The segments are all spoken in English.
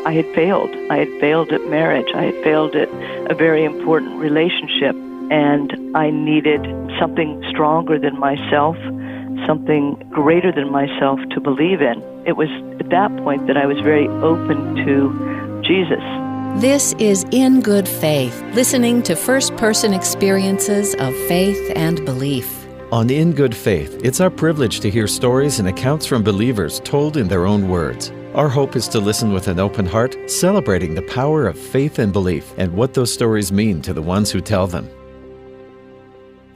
I had failed. I had failed at marriage. I had failed at a very important relationship, and I needed something stronger than myself, something greater than myself to believe in. It was at that point that I was very open to Jesus. This is In Good Faith, listening to first-person experiences of faith and belief. On In Good Faith, it's our privilege to hear stories and accounts from believers told in their own words. Our hope is to listen with an open heart, celebrating the power of faith and belief and what those stories mean to the ones who tell them.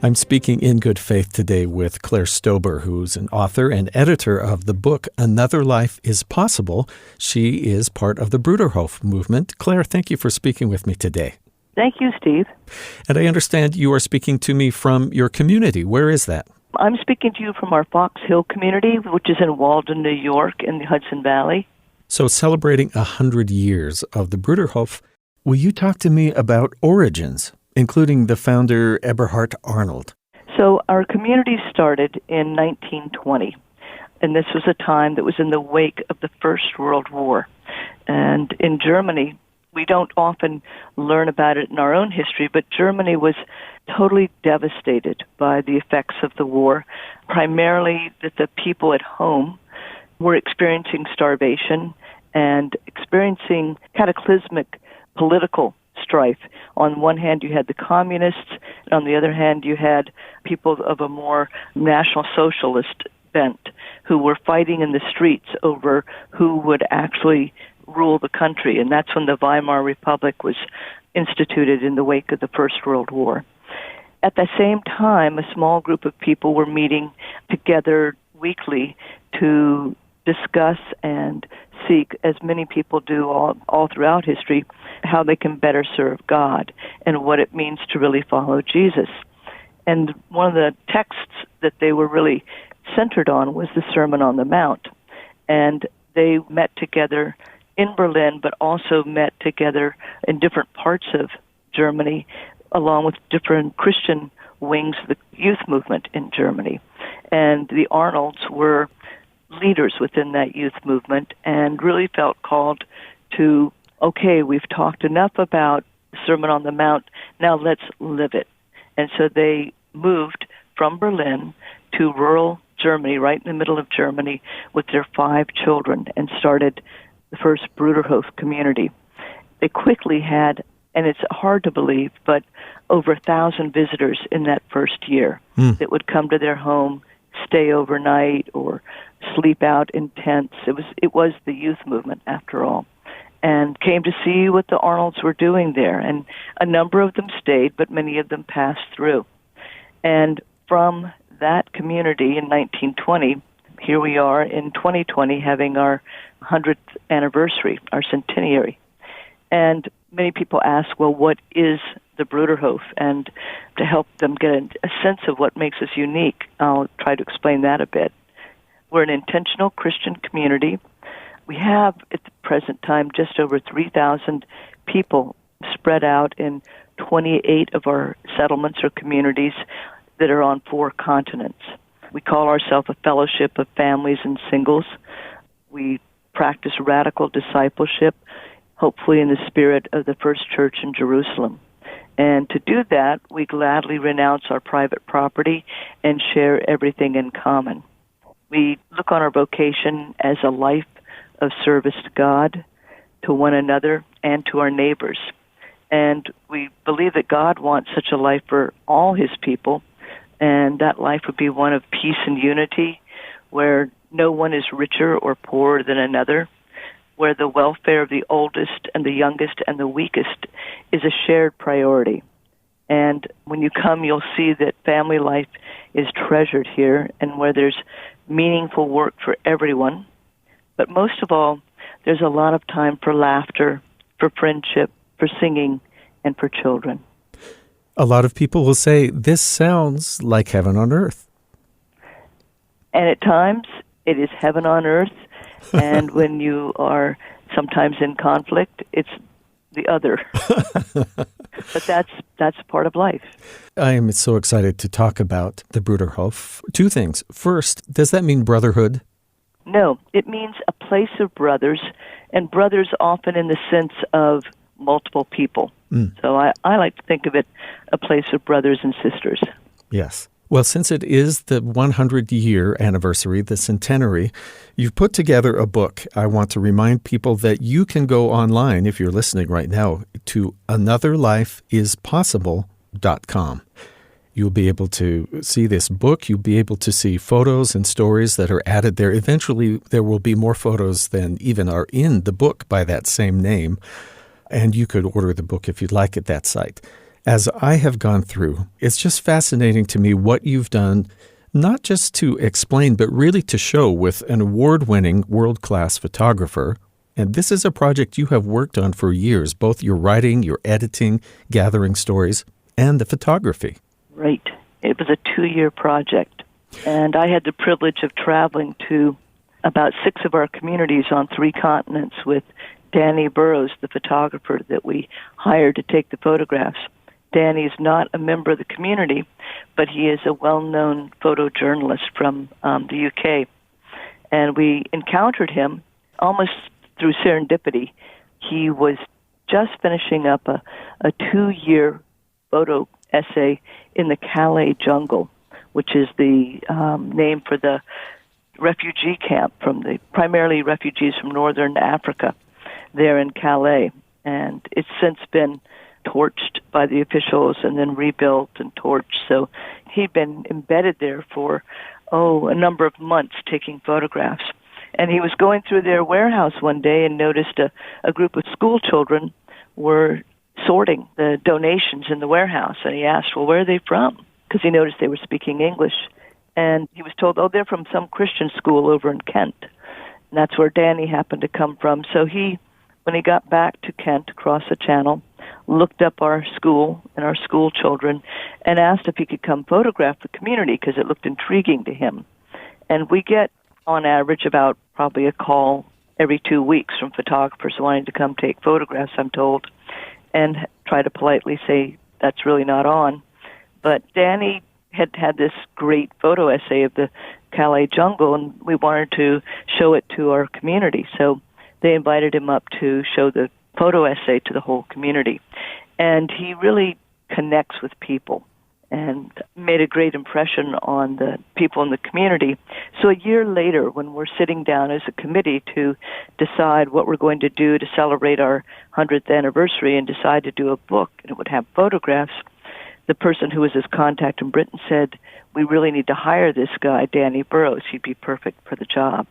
I'm speaking in good faith today with Clare Stober, who's an author and editor of the book Another Life is Possible. She is part of the Bruderhof movement. Clare, thank you for speaking with me today. Thank you, Steve. And I understand you are speaking to me from your community. Where is that? I'm speaking to you from our Fox Hill community, which is in Walden, New York, in the Hudson Valley. So celebrating 100 years of the Bruderhof, will you talk to me about origins, including the founder Eberhard Arnold? So our community started in 1920, and this was a time that was in the wake of the First World War. And in Germany, we don't often learn about it in our own history, but Germany was totally devastated by the effects of the war, primarily that the people at home were experiencing starvation and experiencing cataclysmic political strife. On one hand, you had the communists, and on the other hand, you had people of a more national socialist bent who were fighting in the streets over who would actually rule the country. And that's when the Weimar Republic was instituted in the wake of the First World War. At the same time, a small group of people were meeting together weekly to discuss and seek, as many people do all throughout history, how they can better serve God and what it means to really follow Jesus. And one of the texts that they were really centered on was the Sermon on the Mount. And they met together in Berlin, but also met together in different parts of Germany, along with different Christian wings of the youth movement in Germany. And the Arnolds were leaders within that youth movement and really felt called to, okay, we've talked enough about the Sermon on the Mount, now let's live it. And so they moved from Berlin to rural Germany, right in the middle of Germany, with their 5 children and started the first Bruderhof community. They quickly had, and it's hard to believe, but over 1,000 visitors in that first year that would come to their home, stay overnight, or sleep out in tents. It was the youth movement, after all, and came to see what the Arnolds were doing there. And a number of them stayed, but many of them passed through. And from that community in 1920, here we are in 2020 having our 100th anniversary, our centenary. And many people ask, well, what is the Bruderhof? And to help them get a sense of what makes us unique, I'll try to explain that a bit. We're an intentional Christian community. We have, at the present time, just over 3,000 people spread out in 28 of our settlements or communities that are on 4 continents. We call ourselves a fellowship of families and singles. We practice radical discipleship, hopefully in the spirit of the first church in Jerusalem. And to do that, we gladly renounce our private property and share everything in common. We look on our vocation as a life of service to God, to one another, and to our neighbors. And we believe that God wants such a life for all His people, and that life would be one of peace and unity, where no one is richer or poorer than another, where the welfare of the oldest and the youngest and the weakest is a shared priority. And when you come, you'll see that family life is treasured here, and where there's meaningful work for everyone. But most of all, there's a lot of time for laughter, for friendship, for singing, and for children. A lot of people will say, this sounds like heaven on earth. And at times, it is heaven on earth. And when you are sometimes in conflict, it's the other. But that's part of life. I am so excited to talk about the Bruderhof. 2 things. First, does that mean brotherhood? No, it means a place of brothers and brothers often in the sense of multiple people. So I like to think of it a place of brothers and sisters. Yes. Well, since it is the 100-year anniversary, the centenary, you've put together a book. I want to remind people that you can go online, if you're listening right now, to anotherlifeispossible.com. You'll be able to see this book. You'll be able to see photos and stories that are added there. Eventually, there will be more photos than even are in the book by that same name. And you could order the book if you'd like at that site. As I have gone through, it's just fascinating to me what you've done, not just to explain, but really to show with an award-winning, world-class photographer. And this is a project you have worked on for years, both your writing, your editing, gathering stories, and the photography. Right. It was a 2-year project. And I had the privilege of traveling to about 6 of our communities on 3 continents with Danny Burrows, the photographer that we hired to take the photographs. Danny is not a member of the community, but he is a well-known photojournalist from the UK. And we encountered him almost through serendipity. He was just finishing up a 2-year photo essay in the Calais jungle, which is the name for the refugee camp primarily refugees from northern Africa there in Calais. And it's since been torched by the officials and then rebuilt and torched. So he'd been embedded there for, a number of months taking photographs. And he was going through their warehouse one day and noticed a group of school children were sorting the donations in the warehouse. And he asked, well, where are they from? Because he noticed they were speaking English. And he was told, they're from some Christian school over in Kent. And that's where Danny happened to come from. So when he got back to Kent, across the channel, looked up our school and our school children and asked if he could come photograph the community because it looked intriguing to him. And we get, on average, about probably a call every 2 weeks from photographers wanting to come take photographs, I'm told, and try to politely say that's really not on. But Danny had this great photo essay of the Calais jungle, and we wanted to show it to our community. So they invited him up to show the photo essay to the whole community. And he really connects with people and made a great impression on the people in the community. So a year later, when we're sitting down as a committee to decide what we're going to do to celebrate our 100th anniversary and decide to do a book, and it would have photographs, the person who was his contact in Britain said, we really need to hire this guy, Danny Burrows. He'd be perfect for the job.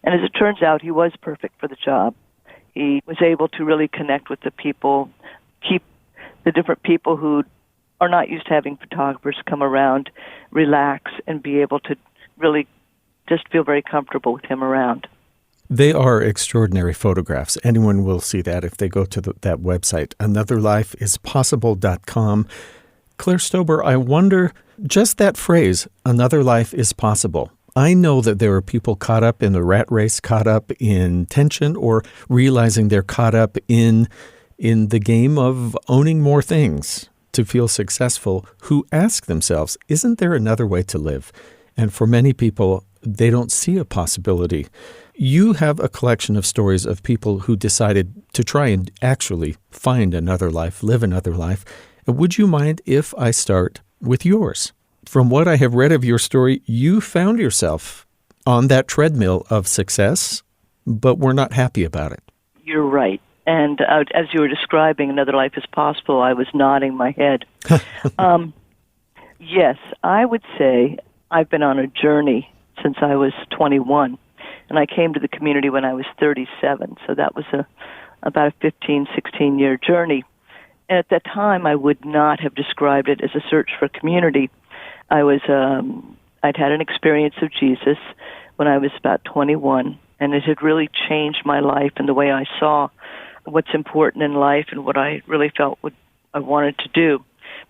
And as it turns out, he was perfect for the job. He was able to really connect with the people, keep the different people who are not used to having photographers come around, relax, and be able to really just feel very comfortable with him around. They are extraordinary photographs. Anyone will see that if they go to that website, anotherlifeispossible.com. Clare Stober, I wonder, just that phrase, another life is possible. I know that there are people caught up in the rat race, caught up in tension, or realizing they're caught up in the game of owning more things to feel successful, who ask themselves, isn't there another way to live? And for many people, they don't see a possibility. You have a collection of stories of people who decided to try and actually find another life, live another life. Would you mind if I start with yours? From what I have read of your story, you found yourself on that treadmill of success, but were not happy about it. You're right. And as you were describing Another Life is Possible, I was nodding my head. Yes, I would say I've been on a journey since I was 21, and I came to the community when I was 37, so that was about a 15, 16-year journey. And at that time, I would not have described it as a search for community. I'd had an experience of Jesus when I was about 21, and it had really changed my life and the way I saw what's important in life and what I really felt I wanted to do.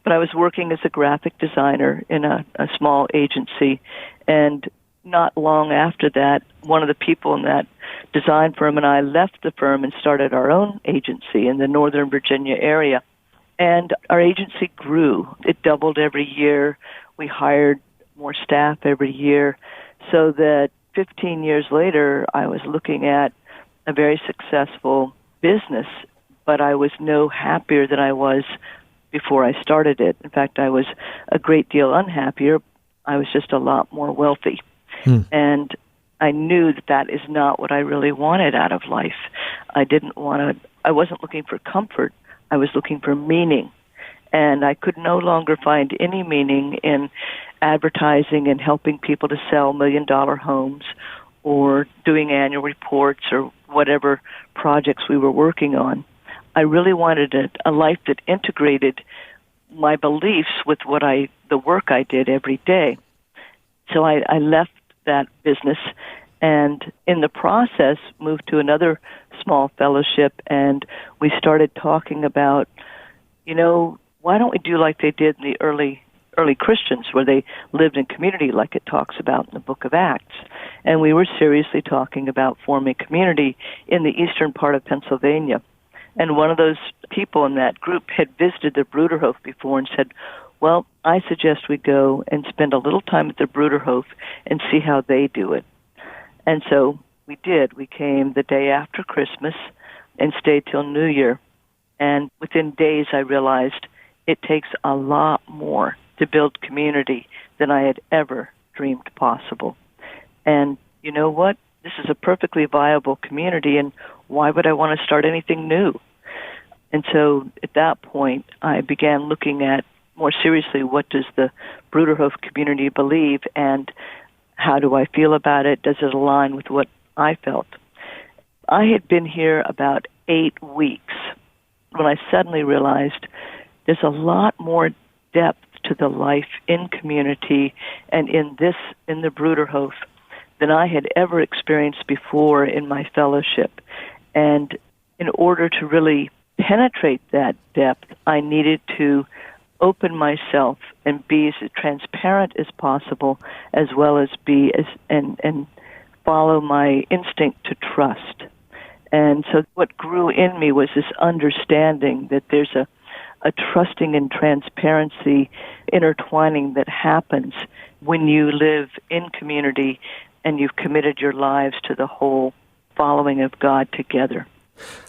But I was working as a graphic designer in a small agency, and not long after that, one of the people in that design firm and I left the firm and started our own agency in the Northern Virginia area. And our agency grew. It doubled every year. We hired more staff every year, so that 15 years later, I was looking at a very successful business, but I was no happier than I was before I started it. In fact, I was a great deal unhappier. I was just a lot more wealthy. And I knew that that is not what I really wanted out of life. I wasn't looking for comfort. I was looking for meaning. And I could no longer find any meaning in advertising and helping people to sell $1 million homes or doing annual reports or whatever projects we were working on. I really wanted a life that integrated my beliefs with the work I did every day. So I left that business and in the process moved to another small fellowship, and we started talking about, why don't we do like they did in the early Christians, where they lived in community like it talks about in the book of Acts. And we were seriously talking about forming community in the eastern part of Pennsylvania. And one of those people in that group had visited the Bruderhof before and said, well, I suggest we go and spend a little time at the Bruderhof and see how they do it. And so we did. We came the day after Christmas and stayed till New Year. And within days I realized it takes a lot more to build community than I had ever dreamed possible. And you know what? This is a perfectly viable community, and why would I want to start anything new? And so at that point, I began looking at more seriously, what does the Bruderhof community believe, and how do I feel about it? Does it align with what I felt? I had been here about 8 weeks when I suddenly realized there's a lot more depth to the life in community and in the Bruderhof than I had ever experienced before in my fellowship. And in order to really penetrate that depth, I needed to open myself and be as transparent as possible, as well as and follow my instinct to trust. And so what grew in me was this understanding that there's a trusting and transparency intertwining that happens when you live in community and you've committed your lives to the whole following of God together.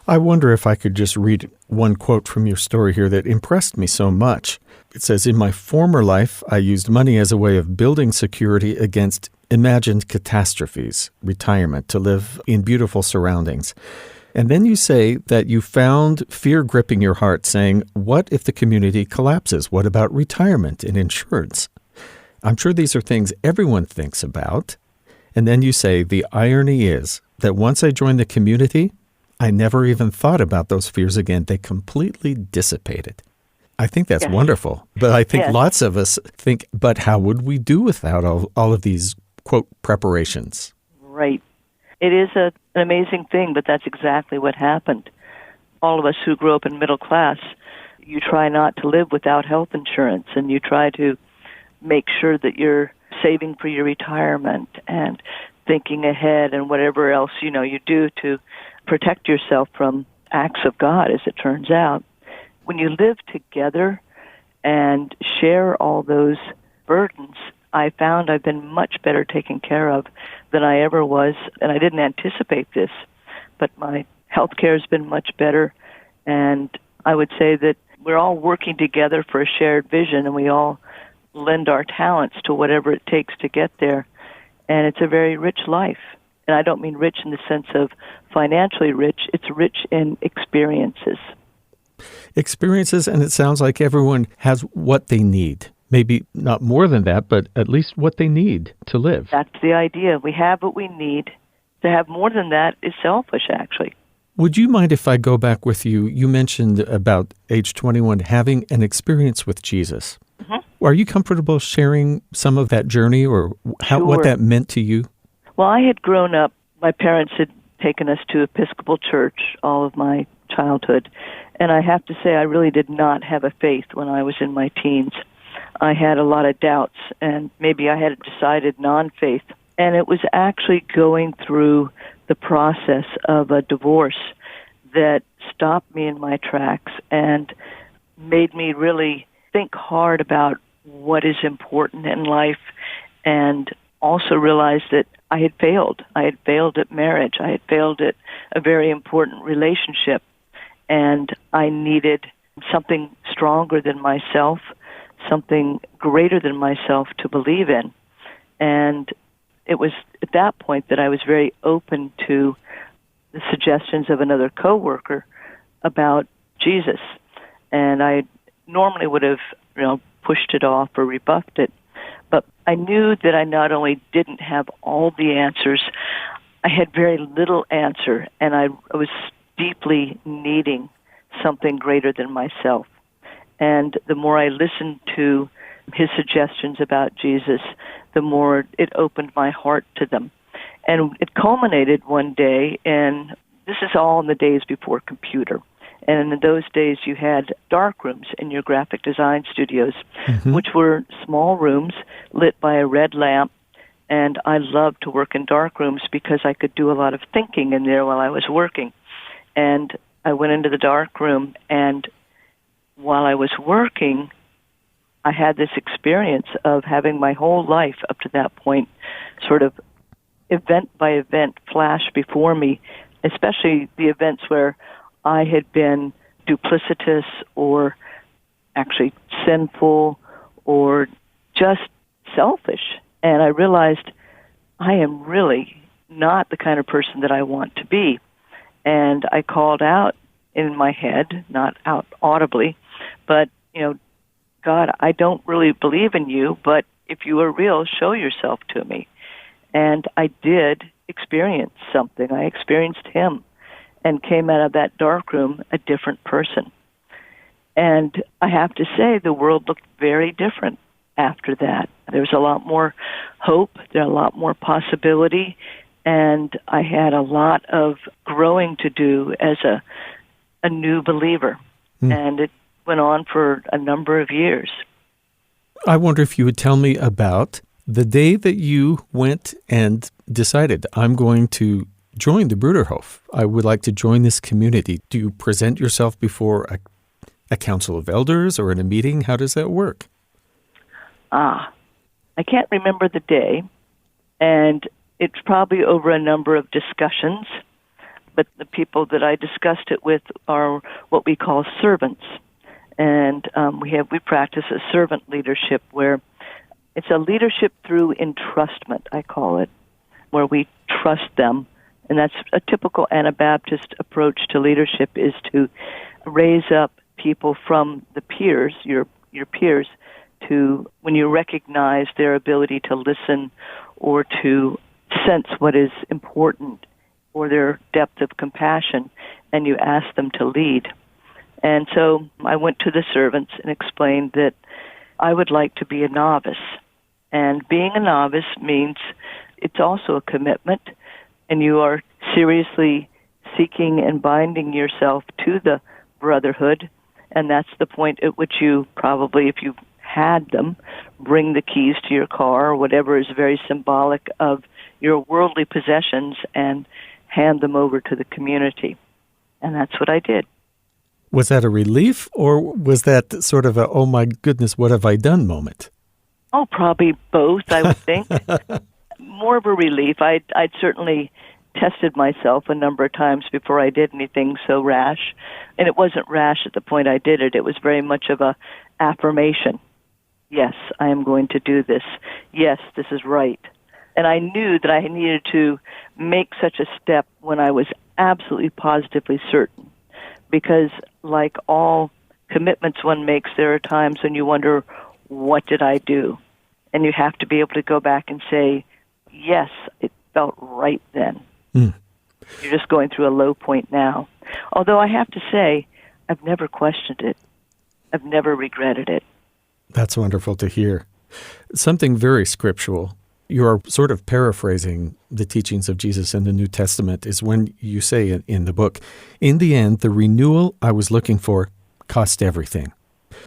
I wonder if I could just read one quote from your story here that impressed me so much. It says, "In my former life, I used money as a way of building security against imagined catastrophes, retirement, to live in beautiful surroundings." And then you say that you found fear gripping your heart, saying, what if the community collapses? What about retirement and insurance? I'm sure these are things everyone thinks about. And then you say, the irony is that once I joined the community, I never even thought about those fears again. They completely dissipated. I think that's wonderful. But I think lots of us think, but how would we do without all of these, quote, preparations? Right. It is an amazing thing, but that's exactly what happened. All of us who grew up in middle class, you try not to live without health insurance, and you try to make sure that you're saving for your retirement and thinking ahead and whatever else, you do to protect yourself from acts of God, as it turns out. When you live together and share all those burdens, I found I've been much better taken care of than I ever was, and I didn't anticipate this, but my health care has been much better, and I would say that we're all working together for a shared vision, and we all lend our talents to whatever it takes to get there, and it's a very rich life. And I don't mean rich in the sense of financially rich, it's rich in experiences. Experiences, and it sounds like everyone has what they need. Maybe not more than that, but at least what they need to live. That's the idea. We have what we need. To have more than that is selfish, actually. Would you mind if I go back with you? You mentioned about age 21 having an experience with Jesus. Mm-hmm. Are you comfortable sharing some of that journey or what that meant to you? Well, I had grown up, my parents had taken us to Episcopal Church all of my childhood, and I have to say I really did not have a faith when I was in my teens. I had a lot of doubts, and maybe I had decided non-faith. And it was actually going through the process of a divorce that stopped me in my tracks and made me really think hard about what is important in life, and also realized that I had failed. I had failed at marriage. I had failed at a very important relationship, and I needed something stronger than myself, something greater than myself to believe in. And it was at that point that I was very open to the suggestions of another coworker about Jesus. And I normally would have, pushed it off or rebuffed it. But I knew that I not only didn't have all the answers, I had very little answer, and I was deeply needing something greater than myself. And the more I listened to his suggestions about Jesus, the more it opened my heart to them. And it culminated one day, and this is all in the days before computer. And in those days, you had dark rooms in your graphic design studios, which were small rooms lit by a red lamp. And I loved to work in dark rooms because I could do a lot of thinking in there while I was working. And I went into the dark room, and while I was working, I had this experience of having my whole life up to that point sort of event by event flash before me, especially the events where I had been duplicitous or actually sinful or just selfish. And I realized I am really not the kind of person that I want to be. And I called out in my head, not out audibly, but, God, I don't really believe in you, but if you are real, show yourself to me. And I did experience something. I experienced him and came out of that dark room a different person. And I have to say, the world looked very different after that. There was a lot more hope, there was a lot more possibility, and I had a lot of growing to do as a new believer. And it went on for a number of years. I wonder if you would tell me about the day that you went and decided, I'm going to join the Bruderhof. I would like to join this community. Do you present yourself before a council of elders or in a meeting? How does that work? I can't remember the day, and it's probably over a number of discussions, but the people that I discussed it with are what we call servants. And we practice a servant leadership where it's a leadership through entrustment, I call it, where we trust them. And that's a typical Anabaptist approach to leadership, is to raise up people from the peers, your peers, to when you recognize their ability to listen or to sense what is important or their depth of compassion, and you ask them to lead. And so I went to the servants and explained that I would like to be a novice. And being a novice means it's also a commitment, and you are seriously seeking and binding yourself to the brotherhood, and that's the point at which you probably, if you had them, bring the keys to your car or whatever is very symbolic of your worldly possessions and hand them over to the community. And that's what I did. Was that a relief, or was that sort of a, oh my goodness, what have I done moment? Oh, probably both, I would think. More of a relief. I'd certainly tested myself a number of times before I did anything so rash. And it wasn't rash at the point I did it. It was very much of a affirmation. Yes, I am going to do this. Yes, this is right. And I knew that I needed to make such a step when I was absolutely positively certain. Because like all commitments one makes, there are times when you wonder, what did I do? And you have to be able to go back and say, yes, it felt right then. You're just going through a low point now. Although I have to say, I've never questioned it. I've never regretted it. That's wonderful to hear. Something very scriptural. You're sort of paraphrasing the teachings of Jesus in the New Testament is when you say in the book, in the end, the renewal I was looking for cost everything.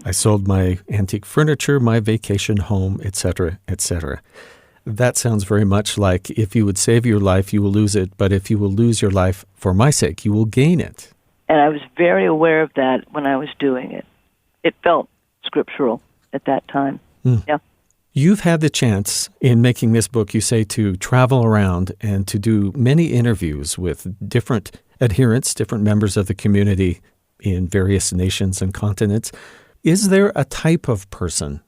I sold my antique furniture, my vacation home, etc., etc. That sounds very much like if you would save your life, you will lose it, but if you will lose your life for my sake, you will gain it. And I was very aware of that when I was doing it. It felt scriptural at that time. Yeah. You've had the chance in making this book, you say, to travel around and to do many interviews with different adherents, different members of the community in various nations and continents. Is there a type of person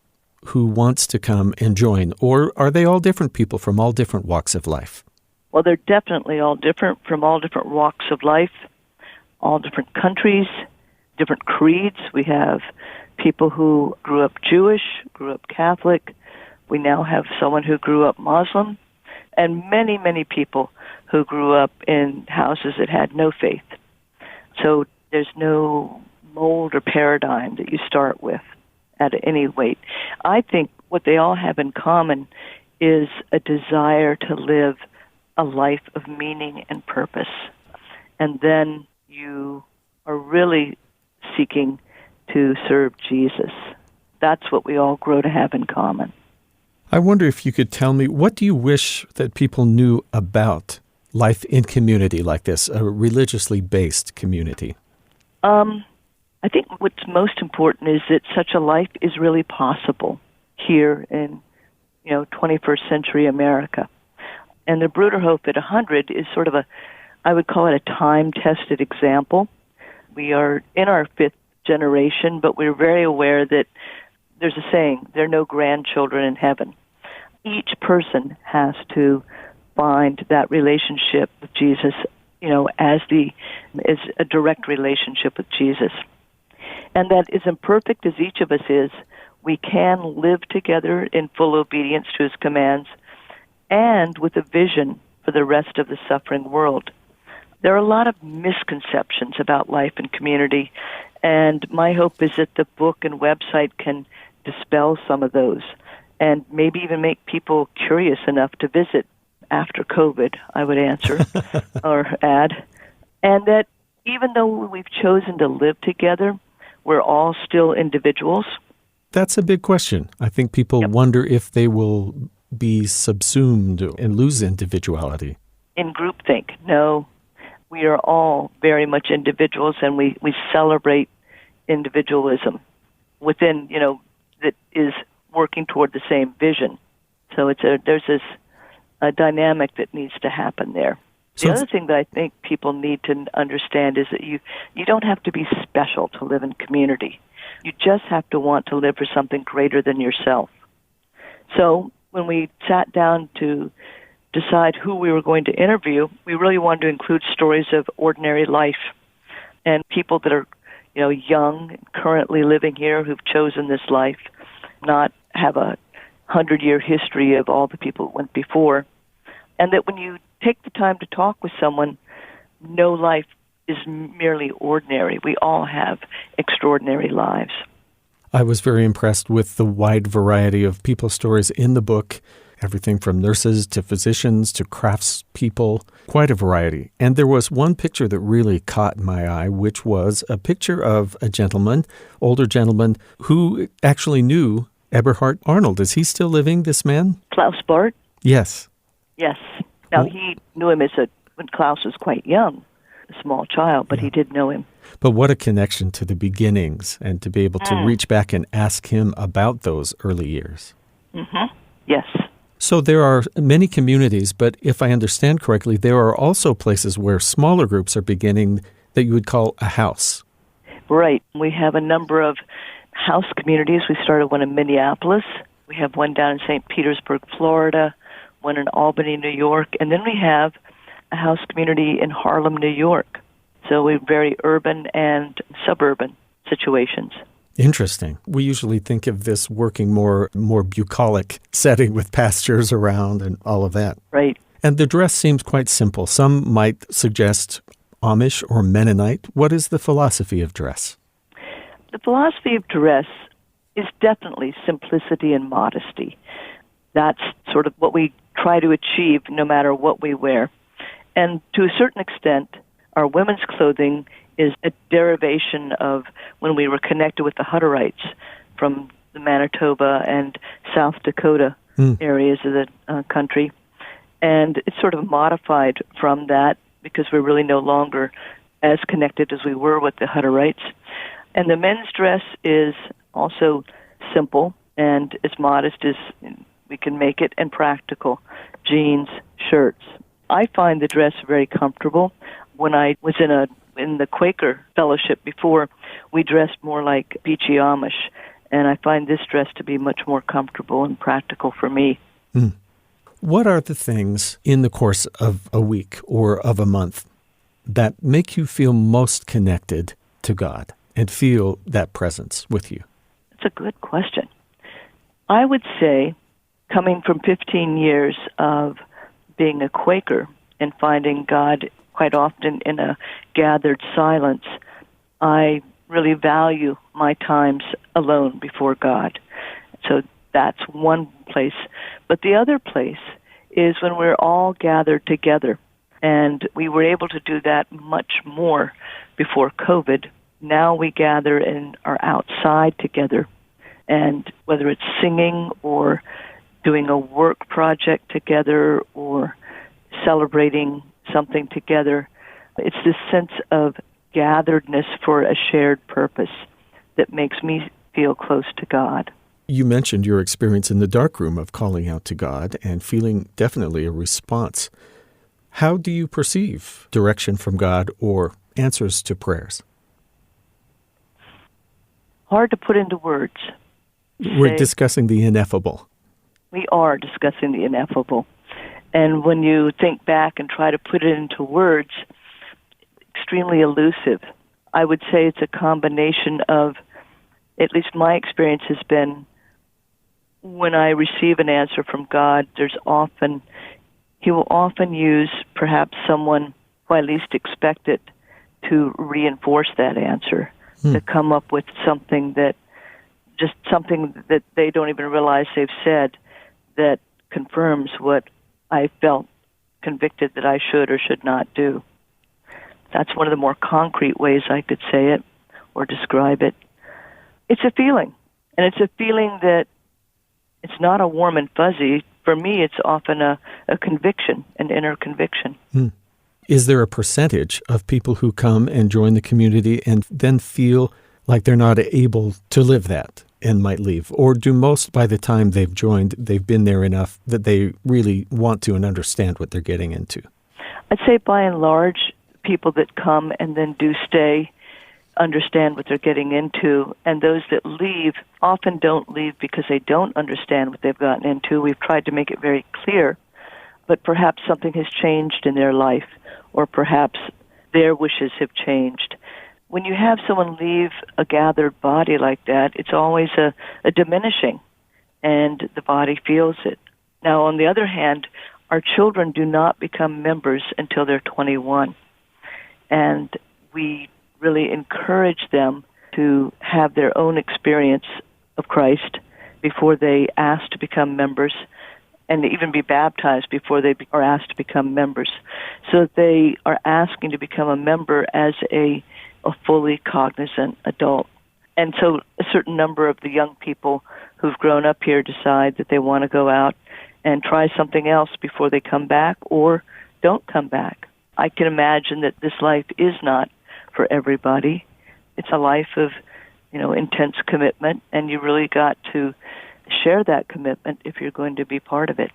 who wants to come and join, or are they all different people from all different walks of life? Well, they're definitely all different from all different walks of life, all different countries, different creeds. We have people who grew up Jewish, grew up Catholic. We now have someone who grew up Muslim, and many, many people who grew up in houses that had no faith. So there's no mold or paradigm that you start with at any weight. I think what they all have in common is a desire to live a life of meaning and purpose. And then you are really seeking to serve Jesus. That's what we all grow to have in common. I wonder if you could tell me, what do you wish that people knew about life in community like this, a religiously based community? I think what's most important is that such a life is really possible here in, 21st century America. And the Bruderhof at 100 is sort of I would call it a time-tested example. We are in our fifth generation, but we're very aware that there's a saying, there are no grandchildren in heaven. Each person has to find that relationship with Jesus, as a direct relationship with Jesus. And that as imperfect as each of us is, we can live together in full obedience to his commands and with a vision for the rest of the suffering world. There are a lot of misconceptions about life and community, and my hope is that the book and website can dispel some of those and maybe even make people curious enough to visit after COVID, I would answer or add. And that even though we've chosen to live together, we're all still individuals. That's a big question. I think people wonder if they will be subsumed and lose individuality. In groupthink, no. We are all very much individuals, and we celebrate individualism within, that is working toward the same vision. So there's this a dynamic that needs to happen there. The other thing that I think people need to understand is that you don't have to be special to live in community. You just have to want to live for something greater than yourself. So when we sat down to decide who we were going to interview, we really wanted to include stories of ordinary life and people that are, young, currently living here, who've chosen this life, not have a 100-year history of all the people that went before. And that when you take the time to talk with someone, no life is merely ordinary. We all have extraordinary lives. I was very impressed with the wide variety of people's stories in the book, everything from nurses to physicians to craftspeople, quite a variety. And there was one picture that really caught my eye, which was a picture of a gentleman, older gentleman, who actually knew Eberhard Arnold. Is he still living, this man? Klaus Barth? Yes. Yes. Now, he knew him when Klaus was quite young, a small child, but he did know him. But what a connection to the beginnings, and to be able to reach back and ask him about those early years. Mm-hmm. Yes. So there are many communities, but if I understand correctly, there are also places where smaller groups are beginning that you would call a house. Right. We have a number of house communities. We started one in Minneapolis. We have one down in St. Petersburg, Florida, one in Albany, New York, and then we have a house community in Harlem, New York. So we're very urban and suburban situations. Interesting. We usually think of this working more bucolic setting with pastures around and all of that. Right. And the dress seems quite simple. Some might suggest Amish or Mennonite. What is the philosophy of dress? The philosophy of dress is definitely simplicity and modesty. That's sort of what we try to achieve no matter what we wear. And to a certain extent, our women's clothing is a derivation of when we were connected with the Hutterites from the Manitoba and South Dakota areas of the country. And it's sort of modified from that because we're really no longer as connected as we were with the Hutterites. And the men's dress is also simple and as modest as we can make it and practical. Jeans, shirts. I find the dress very comfortable. when I was in the Quaker fellowship before, we dressed more like beachy Amish, and I find this dress to be much more comfortable and practical for me. Mm. What are the things in the course of a week or of a month that make you feel most connected to God and feel that presence with you? That's a good question. I would say, coming from 15 years of being a Quaker and finding God quite often in a gathered silence, I really value my times alone before God. So that's one place. But the other place is when we're all gathered together. And we were able to do that much more before COVID. Now we gather and are outside together. And whether it's singing or doing a work project together or celebrating something together, it's this sense of gatheredness for a shared purpose that makes me feel close to God. You mentioned your experience in the darkroom of calling out to God and feeling definitely a response. How do you perceive direction from God or answers to prayers? Hard to put into words. We're discussing the ineffable. We are discussing the ineffable. And when you think back and try to put it into words, extremely elusive. I would say it's a combination of, at least my experience has been, when I receive an answer from God, He will often use perhaps someone who I least expect it to reinforce that answer, to come up with something that they don't even realize they've said that confirms what I felt convicted that I should or should not do. That's one of the more concrete ways I could say it or describe it. It's a feeling, and it's a feeling that it's not a warm and fuzzy. For me, it's often a conviction, an inner conviction. Is there a percentage of people who come and join the community and then feel like they're not able to live that and might leave? Or do most, by the time they've joined, they've been there enough that they really want to and understand what they're getting into? I'd say by and large, people that come and then do stay understand what they're getting into, and those that leave often don't leave because they don't understand what they've gotten into. We've tried to make it very clear, but perhaps something has changed in their life, or perhaps their wishes have changed. When you have someone leave a gathered body like that, it's always a diminishing, and the body feels it. Now, on the other hand, our children do not become members until they're 21, and we really encourage them to have their own experience of Christ before they ask to become members, and even be baptized before they are asked to become members. So they are asking to become a member as a fully cognizant adult. And so a certain number of the young people who've grown up here decide that they want to go out and try something else before they come back or don't come back. I can imagine that this life is not for everybody. It's a life of, intense commitment, and you really got to share that commitment if you're going to be part of it.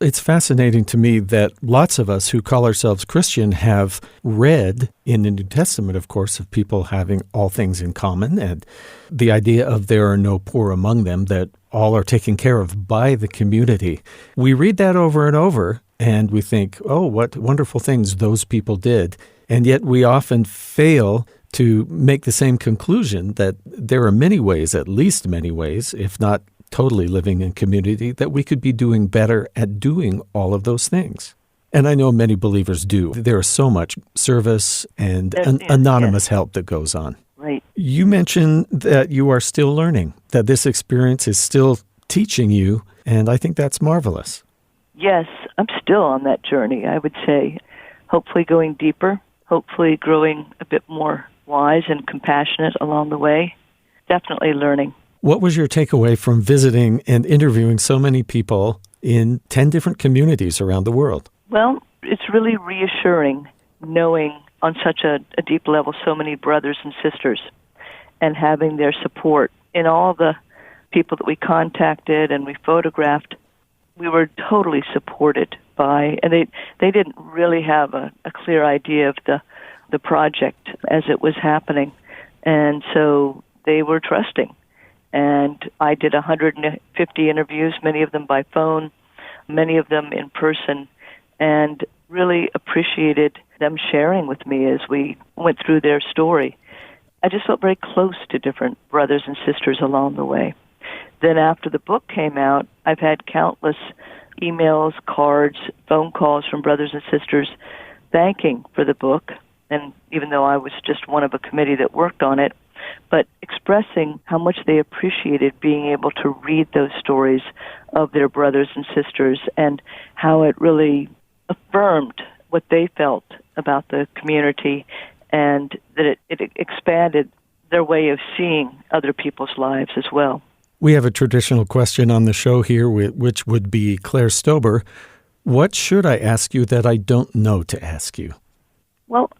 It's fascinating to me that lots of us who call ourselves Christian have read in the New Testament, of course, of people having all things in common, and the idea of there are no poor among them, that all are taken care of by the community. We read that over and over, and we think, oh, what wonderful things those people did. And yet we often fail to make the same conclusion that there are many ways, at least many ways, if not totally living in community, that we could be doing better at doing all of those things. And I know many believers do. There is so much service and anonymous help that goes on. Right. You mentioned that you are still learning, that this experience is still teaching you, and I think that's marvelous. Yes, I'm still on that journey, I would say. Hopefully going deeper, hopefully growing a bit more wise and compassionate along the way. Definitely learning. What was your takeaway from visiting and interviewing so many people in 10 different communities around the world? Well, it's really reassuring knowing on such a deep level so many brothers and sisters and having their support. In all the people that we contacted and we photographed, we were totally supported by, and they didn't really have a clear idea of the project as it was happening. And so they were trusting. And I did 150 interviews, many of them by phone, many of them in person, and really appreciated them sharing with me as we went through their story. I just felt very close to different brothers and sisters along the way. Then after the book came out, I've had countless emails, cards, phone calls from brothers and sisters thanking for the book, and even though I was just one of a committee that worked on it, but expressing how much they appreciated being able to read those stories of their brothers and sisters and how it really affirmed what they felt about the community and that it expanded their way of seeing other people's lives as well. We have a traditional question on the show here, which would be, Clare Stober, what should I ask you that I don't know to ask you? Well,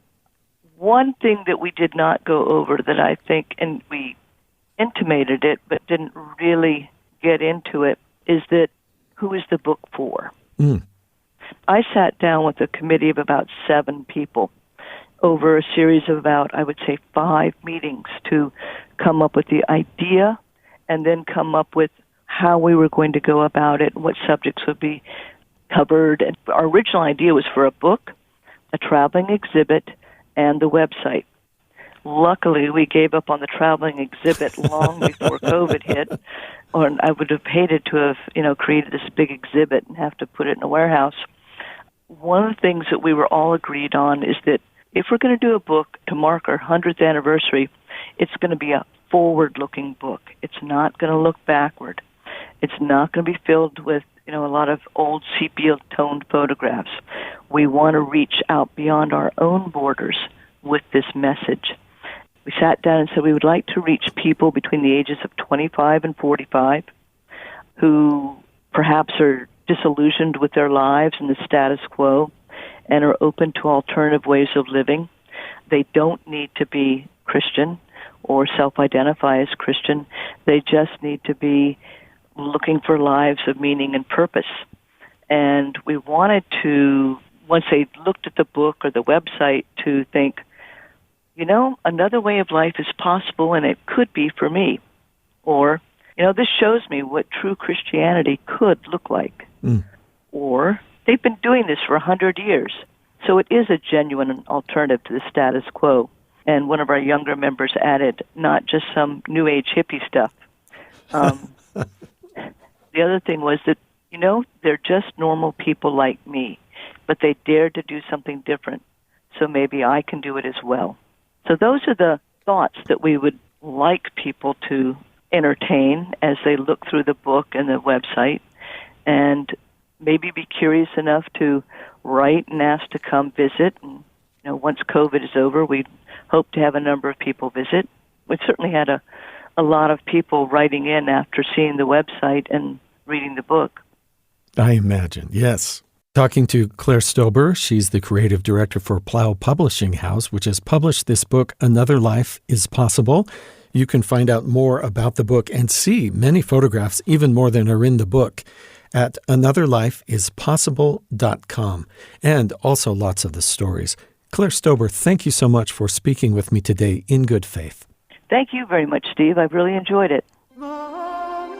one thing that we did not go over that I think, and we intimated it but didn't really get into it, is that who is the book for? I sat down with a committee of about 7 people over a series of about, I would say, 5 meetings to come up with the idea and then come up with how we were going to go about it and what subjects would be covered. And our original idea was for a book, a traveling exhibit, and the website. Luckily, we gave up on the traveling exhibit long before COVID hit, or I would have hated to have, created this big exhibit and have to put it in a warehouse. One of the things that we were all agreed on is that if we're going to do a book to mark our 100th anniversary, it's going to be a forward-looking book. It's not going to look backward. It's not going to be filled with, a lot of old sepia-toned photographs. We want to reach out beyond our own borders with this message. We sat down and said we would like to reach people between the ages of 25 and 45 who perhaps are disillusioned with their lives and the status quo and are open to alternative ways of living. They don't need to be Christian or self-identify as Christian. They just need to be looking for lives of meaning and purpose. And we wanted to, once they looked at the book or the website, to think, another way of life is possible and it could be for me. Or, this shows me what true Christianity could look like. Or, they've been doing this for 100 years. So it is a genuine alternative to the status quo. And one of our younger members added, not just some New Age hippie stuff. The other thing was that, they're just normal people like me, but they dared to do something different. So maybe I can do it as well. So those are the thoughts that we would like people to entertain as they look through the book and the website, and maybe be curious enough to write and ask to come visit. And, once COVID is over, we hope to have a number of people visit. We certainly had a lot of people writing in after seeing the website and reading the book. I imagine, yes. Talking to Clare Stober, she's the creative director for Plow Publishing House, which has published this book, Another Life is Possible. You can find out more about the book and see many photographs, even more than are in the book, at anotherlifeispossible.com, and also lots of the stories. Clare Stober, thank you so much for speaking with me today in good faith. Thank you very much, Steve. I've really enjoyed it.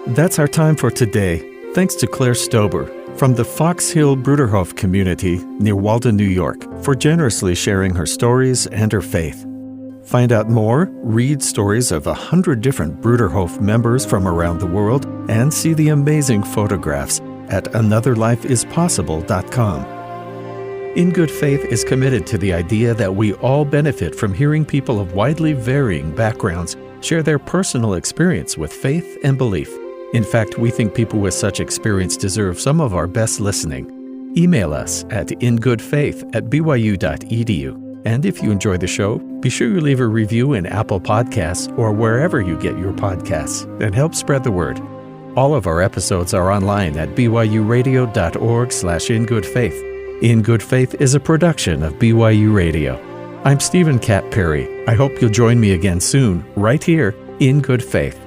That's our time for today. Thanks to Clare Stober from the Fox Hill Bruderhof community near Walden, New York, for generously sharing her stories and her faith. Find out more, read stories of 100 different Bruderhof members from around the world, and see the amazing photographs at anotherlifeispossible.com. In Good Faith is committed to the idea that we all benefit from hearing people of widely varying backgrounds share their personal experience with faith and belief. In fact, we think people with such experience deserve some of our best listening. Email us at ingoodfaith@byu.edu. And if you enjoy the show, be sure you leave a review in Apple Podcasts or wherever you get your podcasts and help spread the word. All of our episodes are online at byuradio.org/ingoodfaith. In Good Faith is a production of BYU Radio. I'm Stephen Cat Perry. I hope you'll join me again soon, right here in Good Faith.